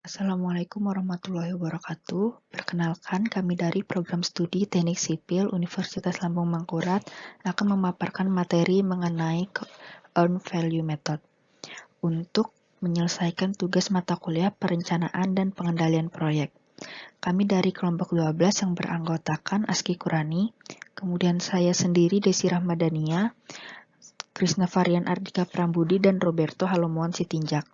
Assalamualaikum warahmatullahi wabarakatuh. Perkenalkan, kami dari Program Studi Teknik Sipil Universitas Lambung Mangkurat akan memaparkan materi mengenai Earned Value Method untuk menyelesaikan tugas mata kuliah perencanaan dan pengendalian proyek. Kami dari kelompok 12 yang beranggotakan Aski Kurani, kemudian saya sendiri Desi Rahmadania, Krisna Varian Ardika Prambudi, dan Roberto Halomoan Sitinjak.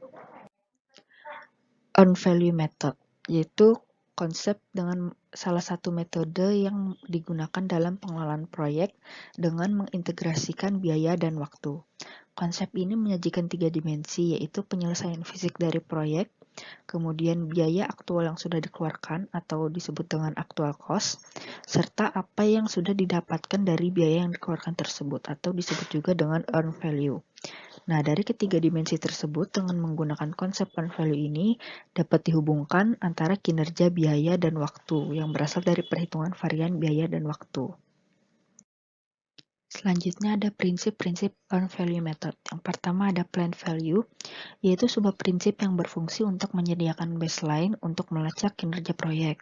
Earned Value Method, yaitu konsep dengan salah satu metode yang digunakan dalam pengelolaan proyek dengan mengintegrasikan biaya dan waktu. Konsep ini menyajikan 3 dimensi, yaitu penyelesaian fisik dari proyek, kemudian biaya aktual yang sudah dikeluarkan atau disebut dengan actual cost, serta apa yang sudah didapatkan dari biaya yang dikeluarkan tersebut atau disebut juga dengan earned value. Nah, dari ketiga dimensi tersebut, dengan menggunakan konsep earned value ini, dapat dihubungkan antara kinerja biaya dan waktu yang berasal dari perhitungan varian biaya dan waktu. Selanjutnya ada prinsip-prinsip earned value method. Yang pertama ada planned value, yaitu sebuah prinsip yang berfungsi untuk menyediakan baseline untuk melacak kinerja proyek.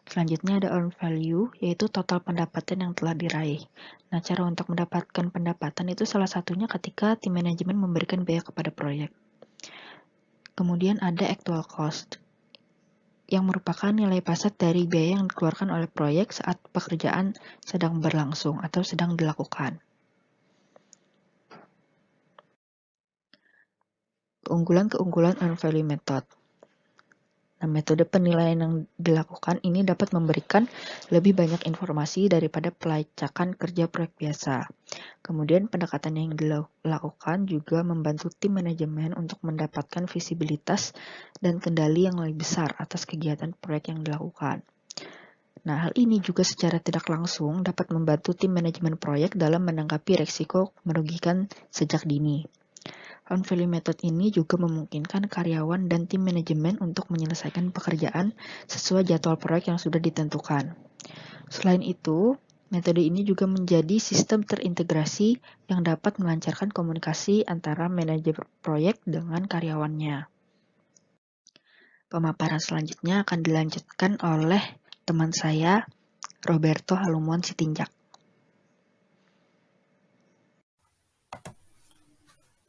Selanjutnya ada earned value, yaitu total pendapatan yang telah diraih. Nah, cara untuk mendapatkan pendapatan itu salah satunya ketika tim manajemen memberikan biaya kepada proyek. Kemudian ada actual cost, yang merupakan nilai pasar dari biaya yang dikeluarkan oleh proyek saat pekerjaan sedang berlangsung atau sedang dilakukan. Keunggulan-keunggulan earned value method. Nah, metode penilaian yang dilakukan ini dapat memberikan lebih banyak informasi daripada pelacakan kerja proyek biasa. Kemudian pendekatan yang dilakukan juga membantu tim manajemen untuk mendapatkan visibilitas dan kendali yang lebih besar atas kegiatan proyek yang dilakukan. Nah, hal ini juga secara tidak langsung dapat membantu tim manajemen proyek dalam menanggapi risiko merugikan sejak dini. Earned value method ini juga memungkinkan karyawan dan tim manajemen untuk menyelesaikan pekerjaan sesuai jadwal proyek yang sudah ditentukan. Selain itu, metode ini juga menjadi sistem terintegrasi yang dapat melancarkan komunikasi antara manajer proyek dengan karyawannya. Pemaparan selanjutnya akan dilanjutkan oleh teman saya, Roberto Halomoan Sitinjak.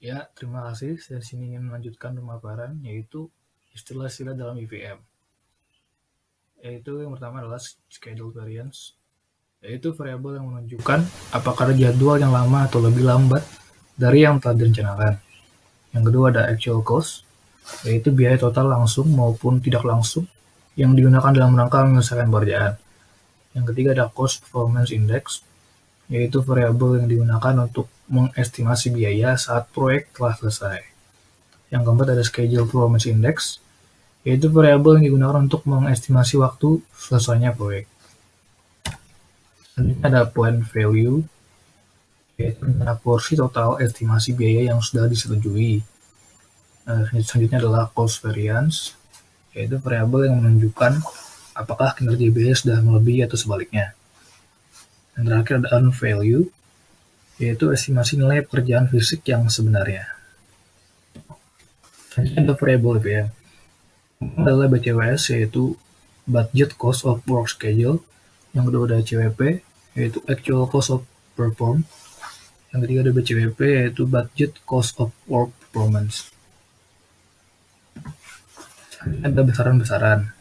Ya, terima kasih. Saya di sini ingin melanjutkan pemaparan, yaitu istilah-istilah dalam EVM. Yaitu yang pertama adalah schedule variance, yaitu variabel yang menunjukkan apakah jadwal yang lama atau lebih lambat dari yang telah direncanakan. Yang kedua ada actual cost, yaitu biaya total langsung maupun tidak langsung yang digunakan dalam rangka menyelesaikan pekerjaan. Yang ketiga ada cost performance index, yaitu variabel yang digunakan untuk mengestimasi biaya saat proyek telah selesai. Yang keempat ada schedule performance index, yaitu variabel yang digunakan untuk mengestimasi waktu selesainya proyek. Selanjutnya ada plan value, yaitu rencana porsi total estimasi biaya yang sudah disetujui. Selanjutnya adalah cost variance, yaitu variabel yang menunjukkan apakah kinerja biaya sudah melebihi atau sebaliknya. Dan terakhir ada earned value, yaitu estimasi nilai pekerjaan fisik yang sebenarnya. Selanjutnya ada variabel BPM. Adalah BCWS, yaitu budget cost of work schedule. Yang kedua ada CWP, yaitu actual cost of perform. Yang ketiga ada BCWP, yaitu budget cost of work performance. Ada besaran-besaran.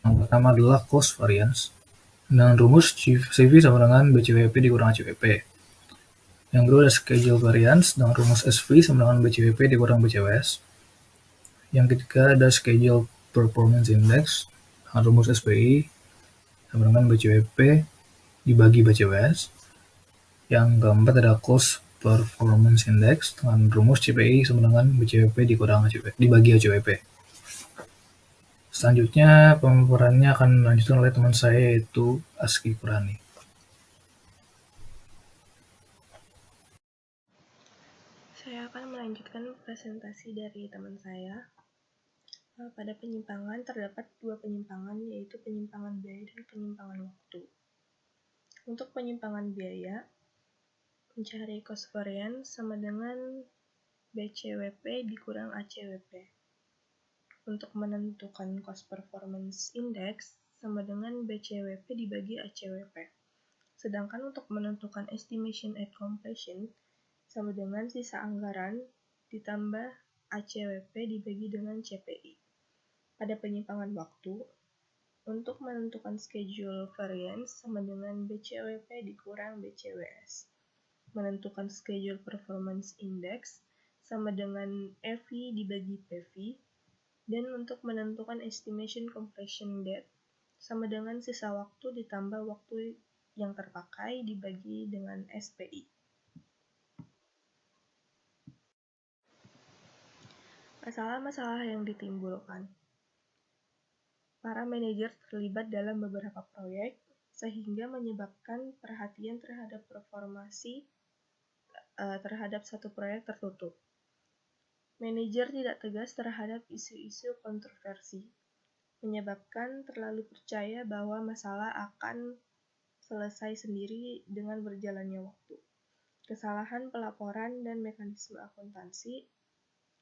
Yang pertama adalah cost variance. Dengan rumus CV sama dengan BCWP dikurang CWP. Yang kedua ada schedule variance dengan rumus SV sama dengan BCWP dikurang BCWS. Yang ketiga ada schedule performance index dengan rumus SPI sama dengan BCWP dibagi BCWS. Yang keempat ada cost performance index dengan rumus CPI sama dengan BCWP dikurang dibagi HCWP. Selanjutnya pemaparannya akan dilanjutkan oleh teman saya, yaitu Aski Kurani. Saya akan melanjutkan presentasi dari teman saya. Pada penyimpangan terdapat dua penyimpangan, yaitu penyimpangan biaya dan penyimpangan waktu. Untuk penyimpangan biaya, mencari cost variance sama dengan BCWP dikurang ACWP. untuk menentukan Cost Performance Index sama dengan BCWP dibagi ACWP. Sedangkan untuk menentukan Estimation at Completion sama dengan sisa anggaran ditambah ACWP dibagi dengan CPI. Pada penyimpangan waktu, untuk menentukan Schedule Variance sama dengan BCWP dikurang BCWS. Menentukan Schedule Performance Index sama dengan EV dibagi PV. Dan untuk menentukan Estimation Completion Date sama dengan sisa waktu ditambah waktu yang terpakai dibagi dengan SPI. Masalah-masalah yang ditimbulkan. Para manajer terlibat dalam beberapa proyek sehingga menyebabkan perhatian terhadap performasi terhadap satu proyek tertutup. Manajer tidak tegas terhadap isu-isu kontroversi, menyebabkan terlalu percaya bahwa masalah akan selesai sendiri dengan berjalannya waktu. Kesalahan pelaporan dan mekanisme akuntansi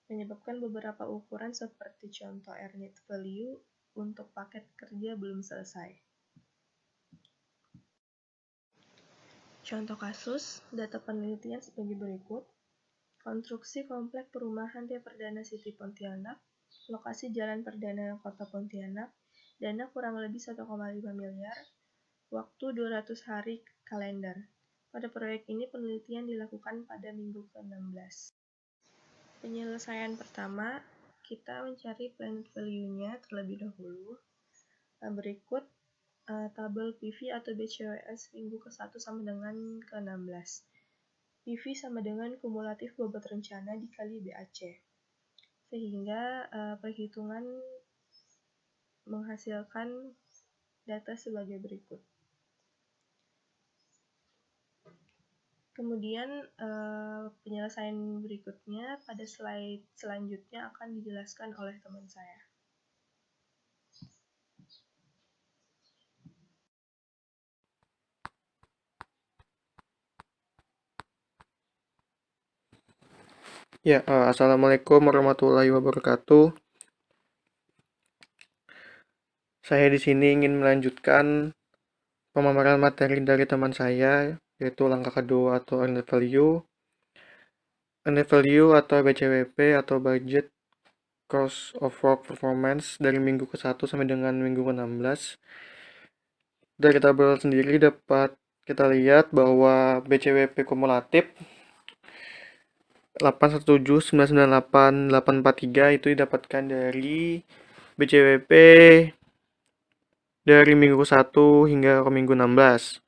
menyebabkan beberapa ukuran seperti contoh earned value untuk paket kerja belum selesai. Contoh kasus, data penelitian sebagai berikut. Konstruksi komplek perumahan di Perdana City Pontianak, lokasi Jalan Perdana Kota Pontianak, dana kurang lebih 1,5 miliar, waktu 200 hari kalender. Pada proyek ini penelitian dilakukan pada minggu ke-16. Penyelesaian pertama, kita mencari planet value-nya terlebih dahulu. Berikut tabel PV atau BCWS minggu ke-1 sama dengan ke-16. PV sama dengan kumulatif bobot rencana dikali BAC. Sehingga perhitungan menghasilkan data sebagai berikut. Kemudian penyelesaian berikutnya pada slide selanjutnya akan dijelaskan oleh teman saya. Ya, Assalamualaikum warahmatullahi wabarakatuh. Saya di sini ingin melanjutkan pemaparan materi dari teman saya, yaitu langkah kedua atau earned value. Earned value atau BCWP atau Budget Cost of Work Performance dari minggu ke-1 sampai dengan minggu ke-16. Dari tabel sendiri dapat kita lihat bahwa BCWP kumulatif 817.998.843 itu didapatkan dari BCWP dari minggu 1 hingga ke minggu 16.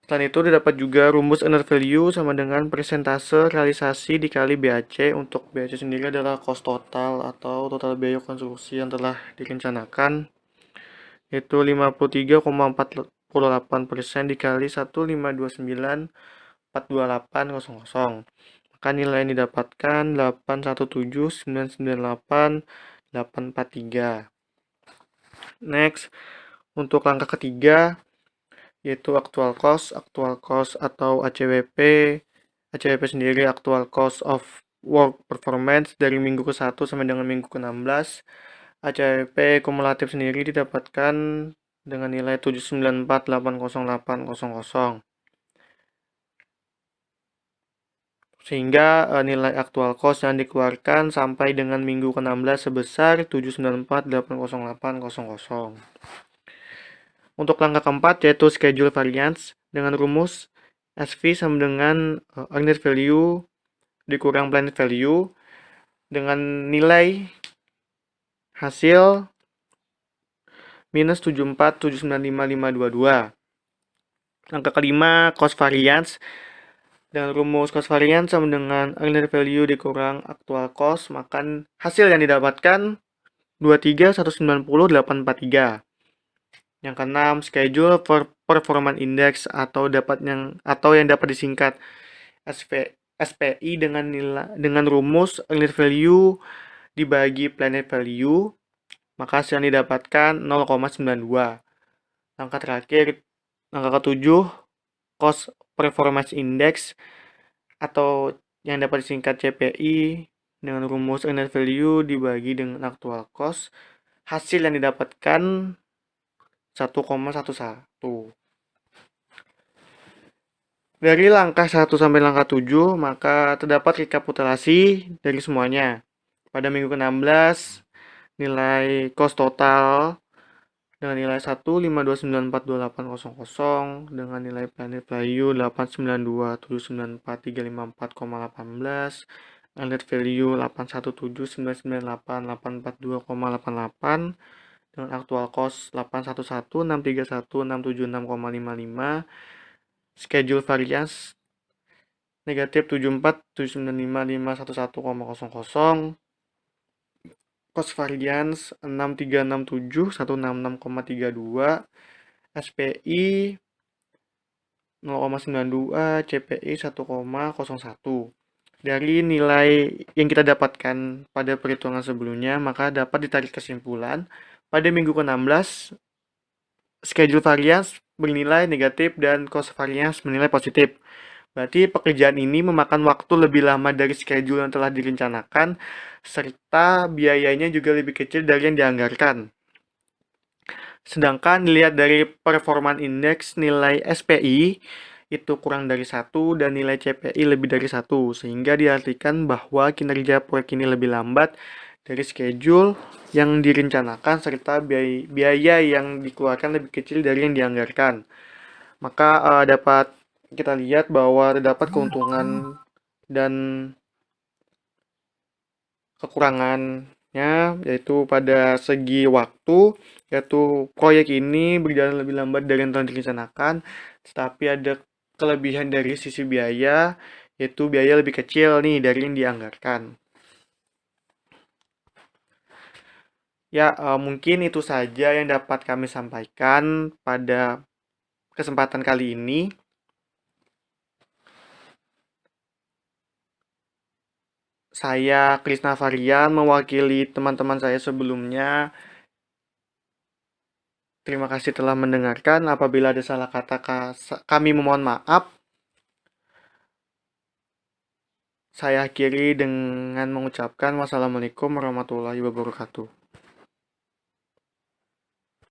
Selain itu didapat juga rumus earned value sama dengan persentase realisasi dikali BAC. Untuk BAC sendiri adalah cost total atau total biaya konstruksi yang telah direncanakan, yaitu 53,48% dikali 1.529.428.00. Maka nilai yang didapatkan 817.998.843. Next, untuk langkah ketiga yaitu actual cost atau ACWP. ACWP sendiri actual cost of work performance dari minggu ke-1 sampai dengan minggu ke-16. ACWP kumulatif sendiri didapatkan dengan nilai 794.808.00. Sehingga nilai actual cost yang dikeluarkan sampai dengan minggu ke-16 sebesar 794.808.00. Untuk langkah keempat yaitu schedule variance dengan rumus SV sama dengan earned value dikurang planned value dengan nilai hasil minus 74.795.522. Langkah kelima cost variance dengan rumus cost variance sama dengan earned value dikurang actual cost, maka hasil yang didapatkan 23.190.843. Yang keenam, schedule performance index atau yang dapat disingkat SPI dengan rumus earned value dibagi planned value, maka hasil yang didapatkan 0,92. Langkah terakhir, langkah ketujuh, cost performance index atau yang dapat disingkat CPI dengan rumus earned value dibagi dengan actual cost. Hasil yang didapatkan 1,11. Dari langkah 1 sampai langkah 7, maka terdapat rekapitulasi dari semuanya. Pada minggu ke-16, nilai cost total dengan nilai 152942800 dengan nilai planet value 892794354,18, earned value 817998842,88 dengan actual cost 811631676,55, schedule variance negatif 74795511,00, cost variance 63671666,32, SPI 0,92, CPI 1,01. Dari nilai yang kita dapatkan pada perhitungan sebelumnya, maka dapat ditarik kesimpulan pada minggu ke-16 schedule variance bernilai negatif dan cost variance bernilai positif. Berarti pekerjaan ini memakan waktu lebih lama dari schedule yang telah direncanakan, serta biayanya juga lebih kecil dari yang dianggarkan. Sedangkan dilihat dari performance index, nilai SPI itu kurang dari 1 dan nilai CPI lebih dari 1, sehingga diartikan bahwa kinerja proyek ini lebih lambat dari schedule yang direncanakan, serta biaya yang dikeluarkan lebih kecil dari yang dianggarkan. Maka dapat kita lihat bahwa terdapat keuntungan dan kekurangannya, yaitu pada segi waktu, yaitu proyek ini berjalan lebih lambat dari yang telah direncanakan, tetapi ada kelebihan dari sisi biaya, yaitu biaya lebih kecil nih dari yang dianggarkan. Ya, mungkin itu saja yang dapat kami sampaikan pada kesempatan kali ini. Saya Krisna Varian mewakili teman-teman saya sebelumnya. Terima kasih telah mendengarkan. Apabila ada salah kata, kami memohon maaf. Saya akhiri dengan mengucapkan wassalamualaikum warahmatullahi wabarakatuh.